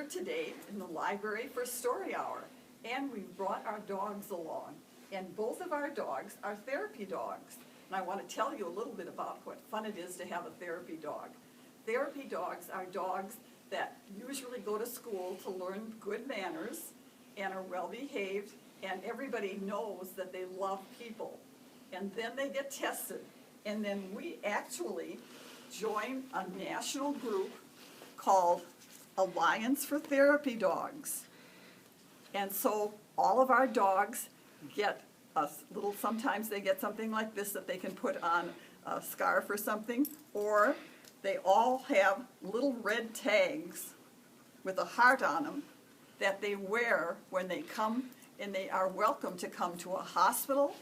here today in the library for Story Hour, and we've brought our dogs along. And both of our dogs are therapy dogs. And I want to tell you a little bit about what fun it is to have a therapy dog. Therapy dogs are dogs that usually go to school to learn good manners and are well behaved, and everybody knows that they love people. And then they get tested, and then we actually join a national group called Alliance for Therapy Dogs. And so all of our dogs get a little, sometimes they get something like this that they can put on a scarf or something, or they all have little red tags with a heart on them that they wear when they come, and they are welcome to come to a hospital.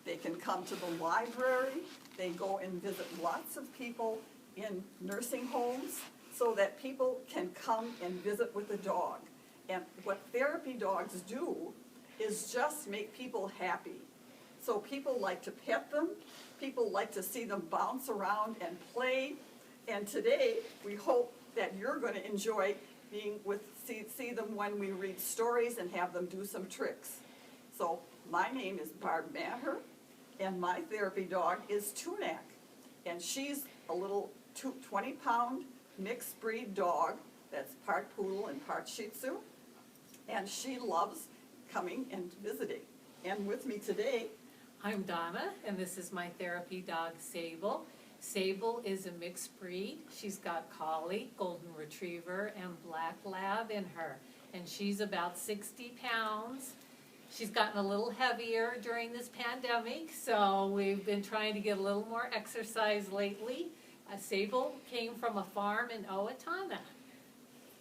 They can come to the library. They go and visit lots of people in nursing homes so that people can come and visit with a dog. And what therapy dogs do is just make people happy. So people like to pet them. People like to see them bounce around and play. And today, we hope that you're going to enjoy being with, see them when we read stories and have them do some tricks. So my name is Barb Maher, and my therapy dog is Tunak. And she's a little 20-pound mixed breed dog that's part poodle and part Shih Tzu. And she loves coming and visiting. And with me today, I'm Donna, and this is my therapy dog, Sable. Sable is a mixed breed. She's got Collie, Golden Retriever, and Black Lab in her. And she's about 60 pounds. She's gotten a little heavier during this pandemic, so we've been trying to get a little more exercise lately. Sable came from a farm in Owatonna.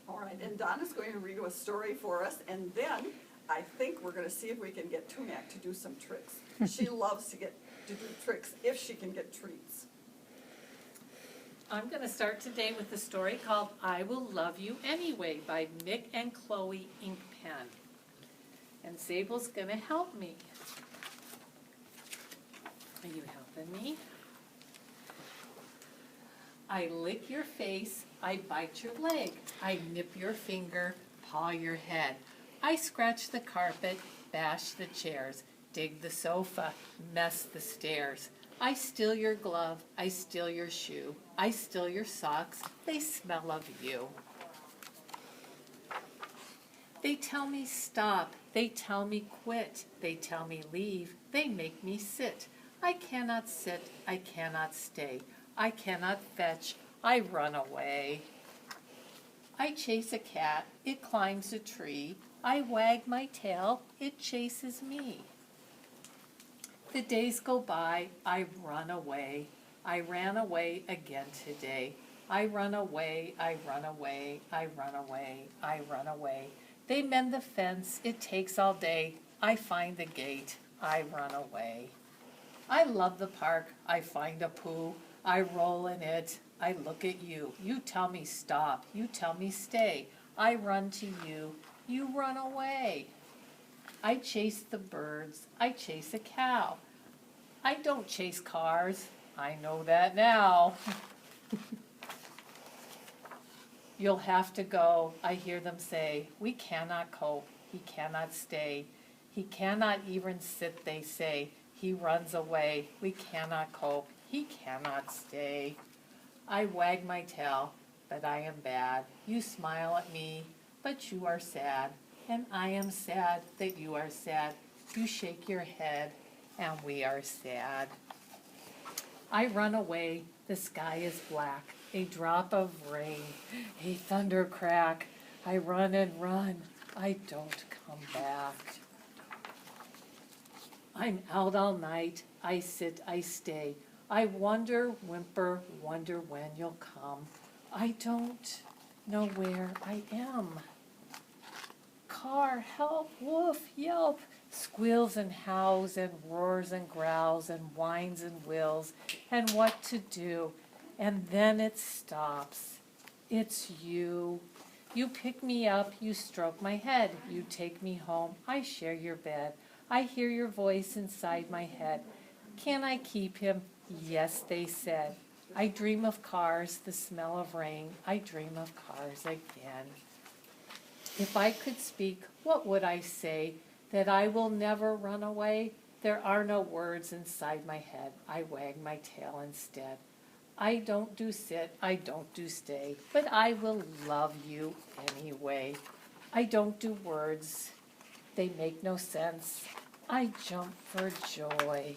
all right, and Donna's going to read a story for us, and then I think we're going to see if we can get Tunak to do some tricks. She loves to do tricks if she can get treats. I'm going to start today with a story called I Will Love You Anyway by Mick and Chloe Inkpen. And Sable's going to help me. Are you helping me? I lick your face, I bite your leg, I nip your finger, paw your head. I scratch the carpet, bash the chairs, dig the sofa, mess the stairs. I steal your glove, I steal your shoe, I steal your socks, they smell of you. They tell me stop, they tell me quit, they tell me leave, they make me sit. I cannot sit, I cannot stay, I cannot fetch, I run away. I chase a cat, it climbs a tree, I wag my tail, it chases me. The days go by, I run away. I ran away again today. I run away, I run away, I run away, I run away. They mend the fence, it takes all day. I find the gate, I run away. I love the park, I find a poo. I roll in it, I look at you. You tell me stop, you tell me stay. I run to you, you run away. I chase the birds, I chase a cow. I don't chase cars, I know that now. You'll have to go, I hear them say. We cannot cope, he cannot stay. He cannot even sit, they say. He runs away, we cannot cope, he cannot stay. I wag my tail, but I am bad. You smile at me, but you are sad. And I am sad that you are sad. You shake your head, and we are sad. I run away, the sky is black. A drop of rain, a thunder crack. I run and run, I don't come back. I'm out all night, I sit, I stay. I wonder, whimper, wonder when you'll come. I don't know where I am. Car, help, woof, yelp, squeals and howls and roars and growls and whines and wills, and what to do. And then it stops. It's you. You pick me up, you stroke my head, you take me home, I share your bed. I hear your voice inside my head. Can I keep him? Yes, they said. I dream of cars, the smell of rain. I dream of cars again. If I could speak, what would I say? That I will never run away? There are no words inside my head. I wag my tail instead. I don't do sit, I don't do stay, but I will love you anyway. I don't do words, they make no sense. I jump for joy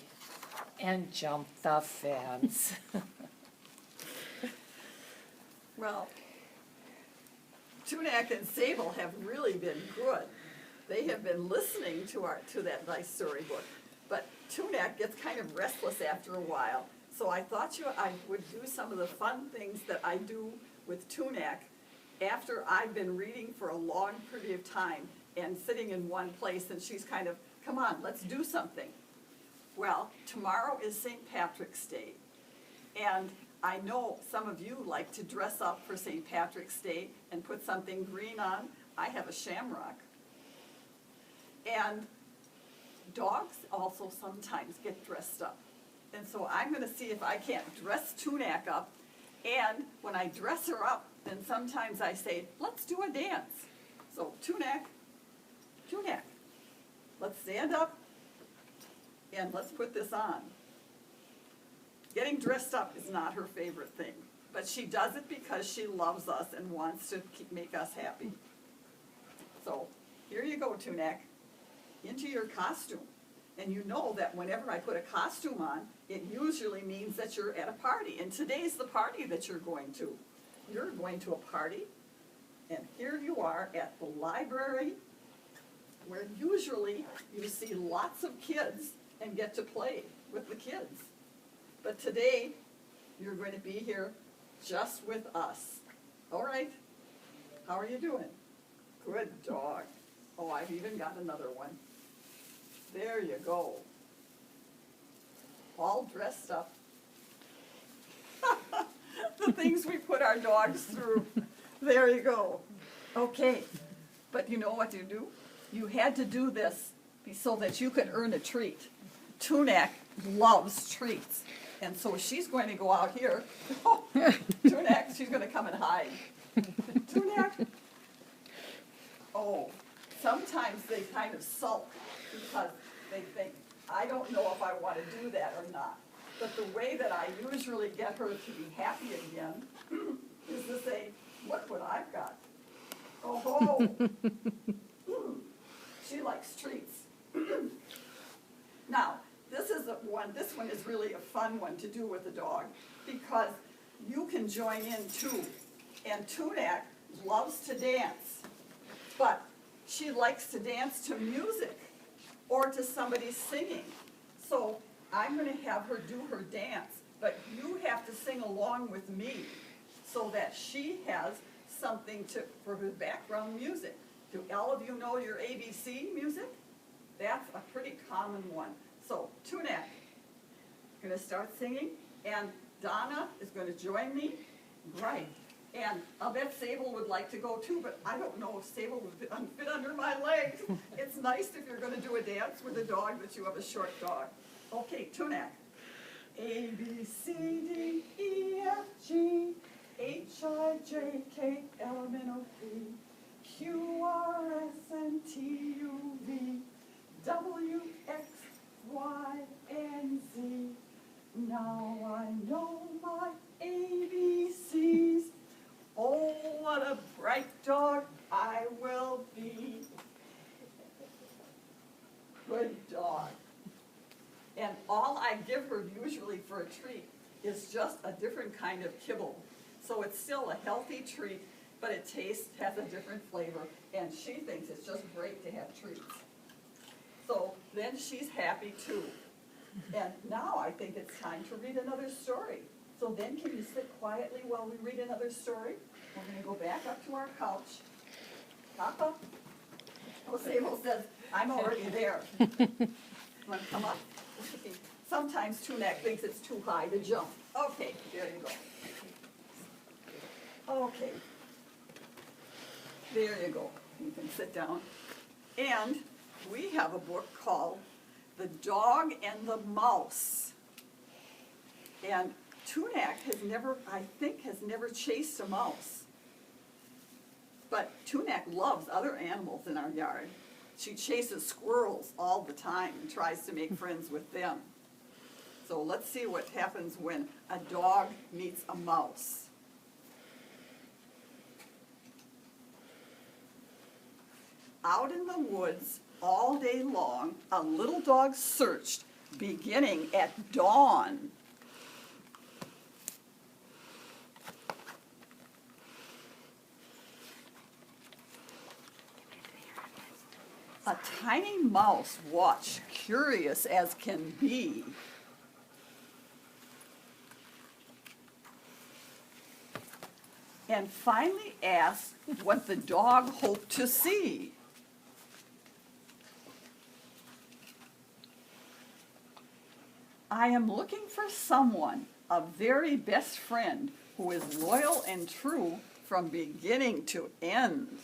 and jump the fence. Well, Tunak and Sable have really been good. They have been listening to that nice storybook. But Tunak gets kind of restless after a while. So I thought I would do some of the fun things that I do with Tunak after I've been reading for a long period of time and sitting in one place, and she's kind of, come on, let's do something. Well, tomorrow is St. Patrick's Day, and I know some of you like to dress up for St. Patrick's Day and put something green on. I have a shamrock. And dogs also sometimes get dressed up. And so I'm going to see if I can't dress Tunak up. And when I dress her up, then sometimes I say, let's do a dance. So Tunak, let's stand up and let's put this on. Getting dressed up is not her favorite thing, but she does it because she loves us and wants to make us happy. So here you go, Tunak, into your costume. And you know that whenever I put a costume on, it usually means that you're at a party. And today's the party that you're going to. You're going to a party, and here you are at the library, where usually you see lots of kids and get to play with the kids. But today, you're going to be here just with us. All right? How are you doing? Good dog. Oh, I've even got another one. There you go. All dressed up. The things we put our dogs through. There you go. Okay, but you know what you do? You had to do this so that you could earn a treat. Tunak loves treats, and so she's going to go out here. Oh, Tunak, she's going to come and hide. Tunak. Oh, sometimes they kind of sulk because they think, I don't know if I want to do that or not. But the way that I usually get her to be happy again is to say, look what I've got. Oh, she likes treats. Now, this one is really a fun one to do with a dog because you can join in too. And Tunak loves to dance, but she likes to dance to music or to somebody singing. So I'm going to have her do her dance, but you have to sing along with me so that she has something for her background music. Do all of you know your ABC music? That's a pretty common one. So Tunak, going to start singing, and Donna is going to join me. Right. And I'll bet Sable would like to go too, but I don't know if Sable would fit under my legs. It's nice if you're going to do a dance with a dog that you have a short dog. Okay, Tunak. A, B, C, D, E, F, G, H, I, J, K, L, M, N, O, P, Q, R, S, N, T, U, V, W, X, Y, and Z. Now I know my ABCs. Oh, what a bright dog I will be. Good dog. And all I give her usually for a treat is just a different kind of kibble. So it's still a healthy treat, but it has a different flavor, and she thinks it's just great to have treats. So then she's happy too. And now I think it's time to read another story. So then can you sit quietly while we read another story? We're going to go back up to our couch. Papa? Oh, Sable says, I'm already there. Want to come up? Sometimes Tunak thinks it's too high to jump. Okay, there you go. Okay. There you go. You can sit down. And we have a book called The Dog and the Mouse. And Tunak has never chased a mouse. But Tunak loves other animals in our yard. She chases squirrels all the time and tries to make friends with them. So let's see what happens when a dog meets a mouse. Out in the woods all day long, a little dog searched, beginning at dawn. A tiny mouse watched, curious as can be. And finally asked what the dog hoped to see. I am looking for someone, a very best friend, who is loyal and true from beginning to end.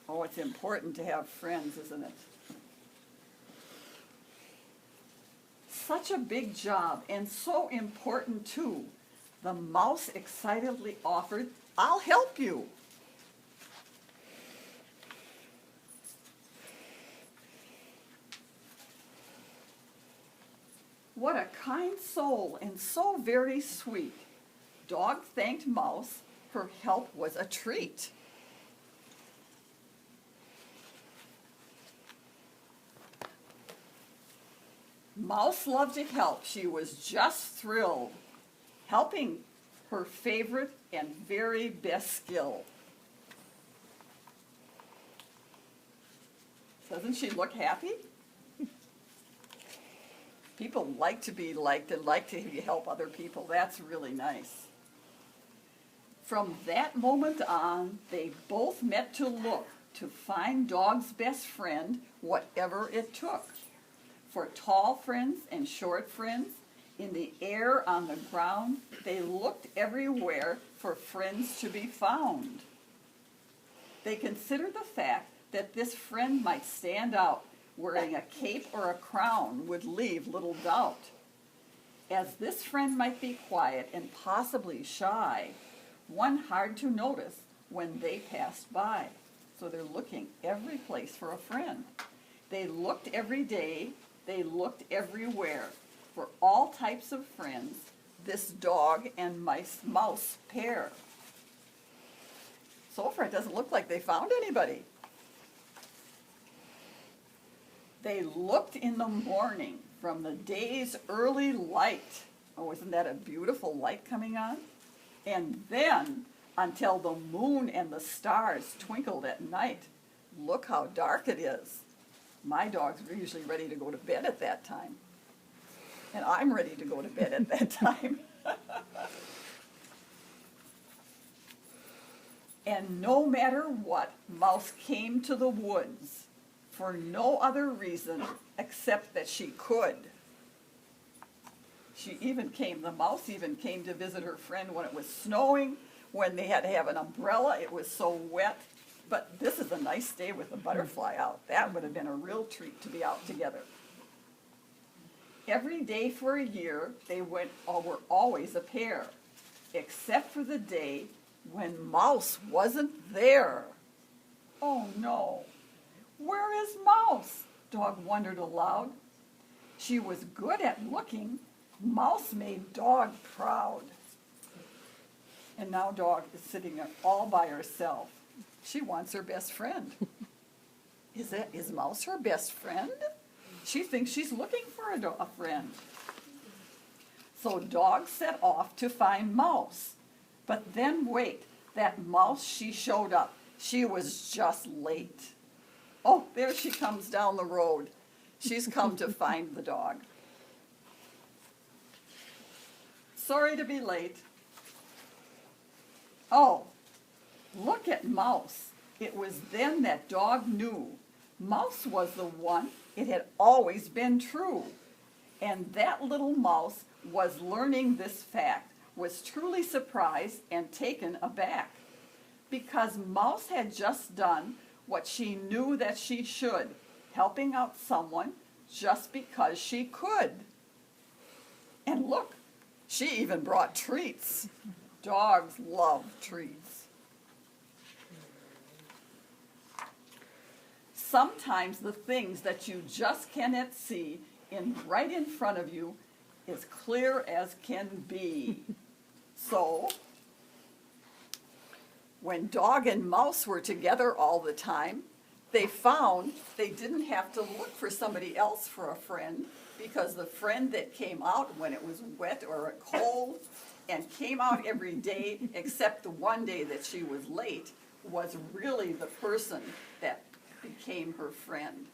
Oh, it's important to have friends, isn't it? Such a big job, and so important too. The mouse excitedly offered, "I'll help you." What a kind soul, and so very sweet. Dog thanked Mouse. Her help was a treat. Mouse loved to help. She was just thrilled, helping her favorite and very best skill. Doesn't she look happy? People like to be liked and like to help other people. That's really nice. From that moment on, they both met to look to find Dog's best friend, whatever it took. For tall friends and short friends, in the air, on the ground, they looked everywhere for friends to be found. They considered the fact that this friend might stand out. Wearing a cape or a crown would leave little doubt. As this friend might be quiet and possibly shy, one hard to notice when they passed by. So they're looking every place for a friend. They looked every day, they looked everywhere for all types of friends, this dog and mouse pair. So far, it doesn't look like they found anybody. They looked in the morning from the day's early light. Oh, isn't that a beautiful light coming on? And then until the moon and the stars twinkled at night. Look how dark it is. My dogs are usually ready to go to bed at that time. And I'm ready to go to bed at that time. And no matter what, Mouse came to the woods for no other reason except that she could. The mouse even came to visit her friend when it was snowing, when they had to have an umbrella, it was so wet. But this is a nice day with a butterfly out. That would have been a real treat to be out together. Every day for a year, they were always a pair, except for the day when Mouse wasn't there. Oh no, where is Mouse? Dog wondered aloud. She was good at looking. Mouse made Dog proud. And now Dog is sitting there all by herself. She wants her best friend. Is Mouse her best friend? She thinks she's looking for a friend. So Dog set off to find Mouse. But then wait, that Mouse, she showed up. She was just late. Oh, there she comes down the road. She's come to find the dog. Sorry to be late. Oh, look at Mouse. It was then that Dog knew. Mouse was the one. It had always been true. And that little mouse was learning this fact, was truly surprised and taken aback. Because Mouse had just done what she knew that she should, helping out someone just because she could. And look, she even brought treats. Dogs love treats. sometimes the things that you just cannot see right in front of you is clear as can be. So, when dog and mouse were together all the time, they found they didn't have to look for somebody else for a friend, because the friend that came out when it was wet or cold and came out every day except the one day that she was late was really the person that became her friend.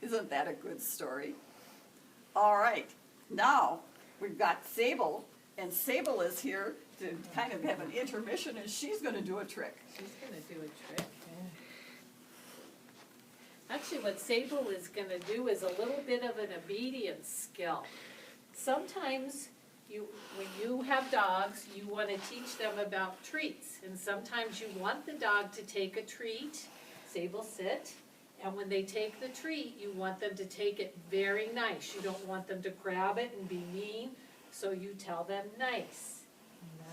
Isn't that a good story? All right, now we've got Sable, and Sable is here to kind of have an intermission, and she's going to do a trick. She's going to do a trick. Actually, what Sable is going to do is a little bit of an obedience skill. Sometimes when you have dogs, you want to teach them about treats. And sometimes you want the dog to take a treat. Sable, sit. And when they take the treat, you want them to take it very nice. You don't want them to grab it and be mean. So you tell them nice.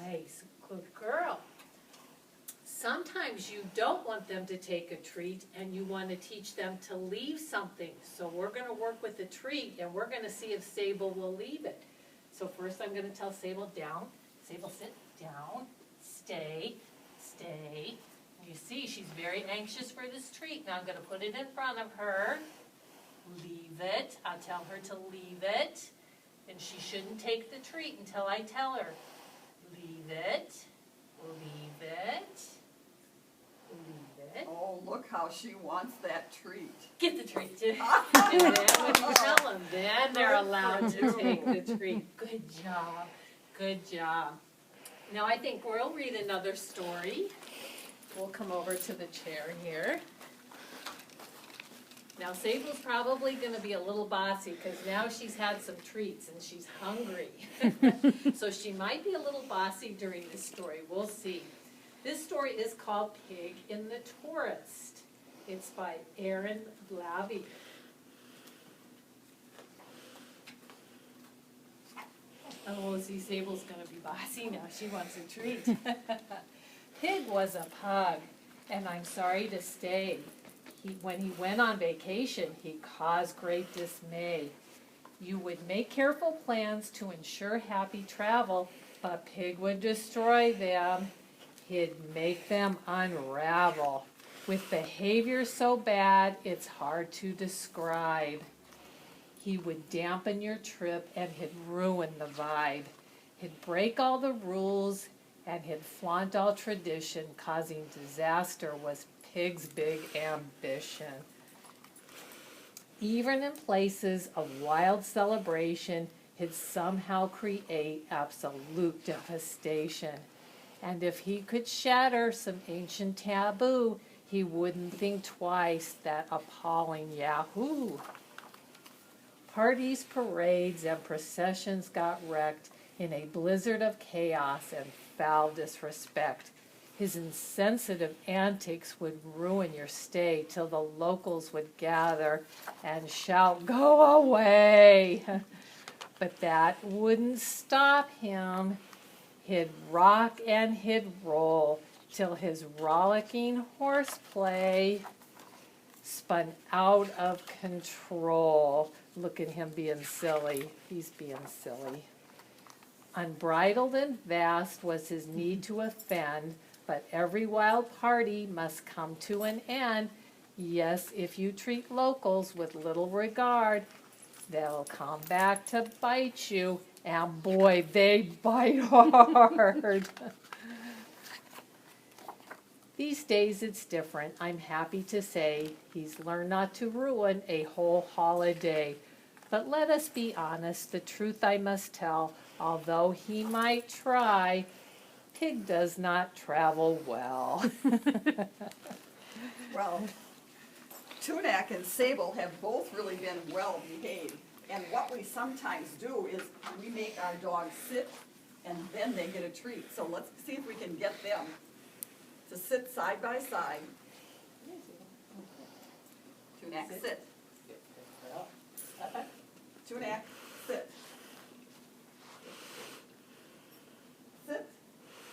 Nice. Good girl. Sometimes you don't want them to take a treat and you want to teach them to leave something. So we're going to work with the treat and we're going to see if Sable will leave it. So first I'm going to tell Sable down. Sable, sit down. Stay. Stay. You see, she's very anxious for this treat. Now I'm going to put it in front of her. Leave it. I'll tell her to leave it. And she shouldn't take the treat until I tell her. Leave it. Leave it. Leave it. Oh, look how she wants that treat. Get the treat. And then when you tell them, then they're allowed to take the treat. Good job. Good job. Now I think we'll read another story. We'll come over to the chair here. Now Sable's probably going to be a little bossy because now she's had some treats and she's hungry. So she might be a little bossy during this story. We'll see. This story is called Pig in the Tourist. It's by Aaron Blavey. Oh, see, Sable's going to be bossy now. She wants a treat. Pig was a pug, and I'm sorry to say, when he went on vacation, he caused great dismay. You would make careful plans to ensure happy travel, but Pig would destroy them. He'd make them unravel. With behavior so bad, it's hard to describe. He would dampen your trip and he'd ruin the vibe. He'd break all the rules and he'd flaunt all tradition, causing disaster was Pig's big ambition. Even in places of wild celebration, he'd somehow create absolute devastation. And if he could shatter some ancient taboo, he wouldn't think twice, that appalling yahoo. Parties, parades, and processions got wrecked in a blizzard of chaos and foul disrespect. His insensitive antics would ruin your stay till the locals would gather and shout, "Go away!" But that wouldn't stop him. He'd rock and he'd roll till his rollicking horseplay spun out of control. Look at him being silly. He's being silly. Unbridled and vast was his need to offend, but every wild party must come to an end. Yes, if you treat locals with little regard, they'll come back to bite you, and boy, they bite hard. These days it's different, I'm happy to say. He's learned not to ruin a whole holiday. But let us be honest, the truth I must tell, although he might try, Pig does not travel well. Well, Tunak and Sable have both really been well behaved. And what we sometimes do is we make our dogs sit and then they get a treat. So let's see if we can get them to sit side by side. Tunak, sit. Tunak, sit. Sit.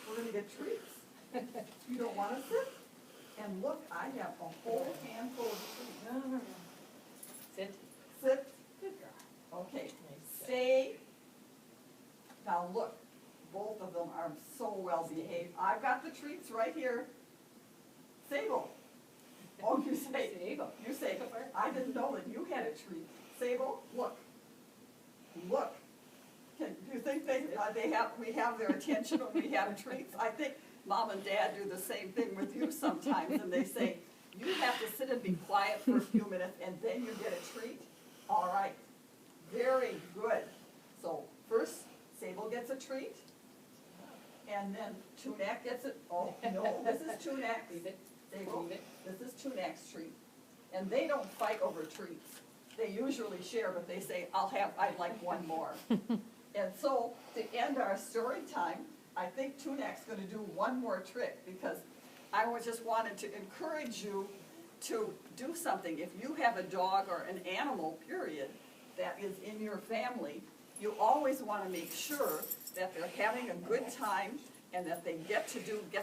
We're going to get treats. You don't want to sit? And look, I have a whole handful of treats. Sit. Sit. Good girl. Okay, Nice. stay. Now look, both of them are so well behaved. I've got the treats right here. Sable. Oh, you say, Sable. you say, I didn't know that you had a treat. Sable, look. Look. Do you think we have their attention when we have treats? I think Mom and Dad do the same thing with you sometimes, and they say, you have to sit and be quiet for a few minutes, and then you get a treat? All right, very good. So first, Sable gets a treat, and then Tunak gets it. Oh, no, this is Tunak's. Leave it. Sable, Leave it. this is Tunak's treat. And they don't fight over treats. They usually share, but they say, I'd like one more. And so, to end our story time, I think Tunak's gonna do one more trick, because I just wanted to encourage you to do something. If you have a dog or an animal, period, that is in your family, you always wanna make sure that they're having a good time and that they get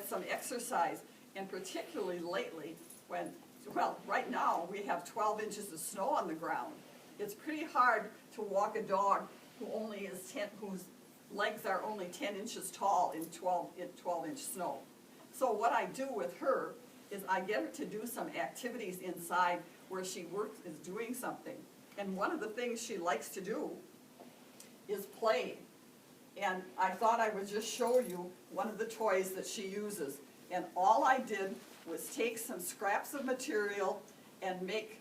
some exercise. And particularly lately, right now, we have 12 inches of snow on the ground. It's pretty hard to walk a dog whose legs are only 10 inches tall in 12-inch snow. So what I do with her is I get her to do some activities inside where she is doing something. And one of the things she likes to do is play. And I thought I would just show you one of the toys that she uses. And all I did was take some scraps of material and make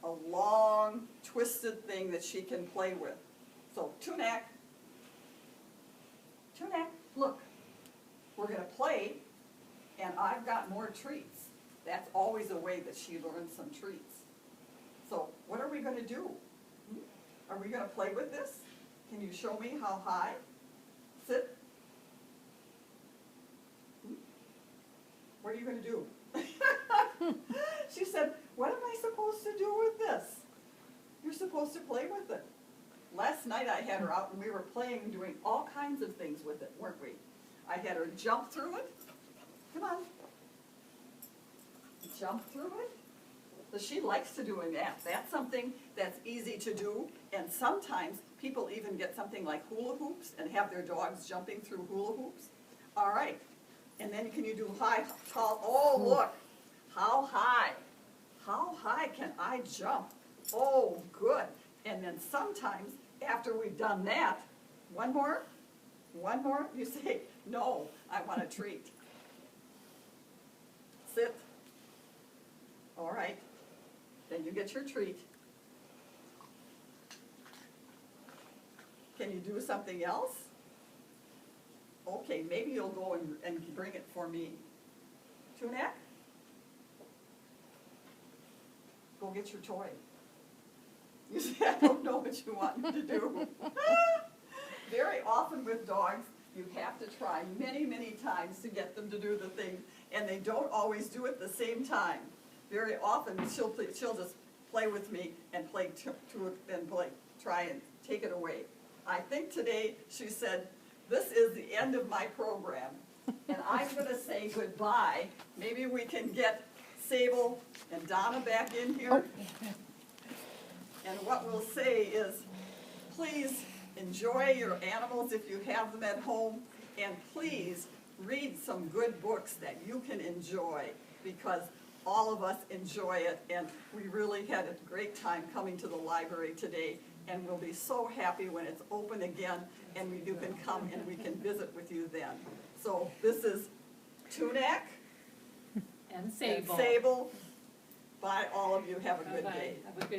a long, twisted thing that she can play with. So, Tunak, look, we're gonna play, and I've got more treats. That's always a way that she learns some treats. So, what are we gonna do? Are we gonna play with this? Can you show me how high? Sit. What are you gonna do? She said, what am I supposed to do with this? You're supposed to play with it. Last night I had her out and we were playing, doing all kinds of things with it, weren't we? I had her jump through it. Come on. Jump through it. So she likes to doing that. That's something that's easy to do, and sometimes people even get something like hula hoops and have their dogs jumping through hula hoops. All right. And then can you do high, tall? Oh, look. How high? How high can I jump? Oh, good. And then sometimes after we've done that, one more? One more? You say, no, I want a treat. Sit. All right. Then you get your treat. Can you do something else? Okay, maybe you'll go and bring it for me. Tunak? Go get your toy. You say, I don't know what you want me to do. Very often with dogs, you have to try many, many times to get them to do the thing, and they don't always do it the same time. Very often, she'll just play with me and try and take it away. I think today she said, this is the end of my program, and I'm going to say goodbye. Maybe we can get Sable and Donna back in here. And what we'll say is, please enjoy your animals if you have them at home, and please read some good books that you can enjoy, because all of us enjoy it, and we really had a great time coming to the library today, and we'll be so happy when it's open again, and you can come and we can visit with you then. So this is Tunak And Sable. and Sable. Bye, all of you. Have a good Bye-bye. day. Have a good day.